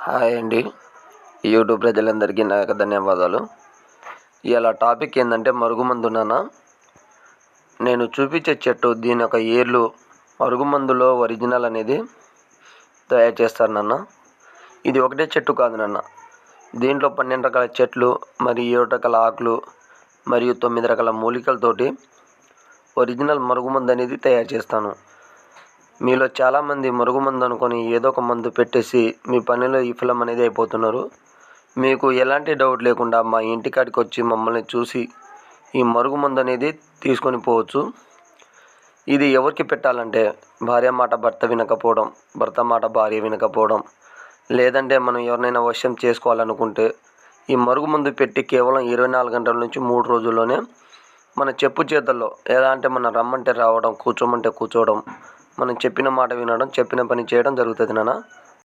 Hi అండి. YouTube ప్రజలందరికీ నా యొక్క ధన్యవాదాలు. ఇవాళ టాపిక్ ఏంటంటే మరుగుమందు నేను చూపించే చెట్టు దీని యొక్క ఏర్లు మరుగుమందులో ఒరిజినల్ అనేది తయారు చేస్తారు నాన్న. ఇది ఒకటే చెట్టు కాదు నాన్న. దీంట్లో 12 రకాల చెట్లు మరియు 7 రకాల ఆకులు మరియు 9 రకాల మూలికలతోటి ఒరిజినల్ మరుగుమందు అనేది తయారు చేస్తాను. మీలో చాలామంది మరుగుమందు అనుకొని ఏదో ఒక మందు పెట్టేసి మీ పనిలో విఫలం అనేది అయిపోతున్నారు. మీకు ఎలాంటి డౌట్ లేకుండా మా ఇంటికాడికి వచ్చి మమ్మల్ని చూసి ఈ మరుగుమందు అనేది తీసుకొని పోవచ్చు. ఇది ఎవరికి పెట్టాలంటే భార్య మాట భర్త వినకపోవడం, భర్త మాట భార్య వినకపోవడం, లేదంటే మనం ఎవరినైనా వశం చేసుకోవాలనుకుంటే ఈ మరుగుమందు పెట్టి కేవలం 24 గంటల నుంచి 3 రోజుల్లోనే మన చెప్పు చేతల్లో ఎలా అంటే మనం రమ్మంటే రావడం, కూర్చోమంటే కూర్చోవడం, మనం చెప్పిన మాట వినడం, చెప్పిన పని చేయడం జరుగుతుంది నాన్న.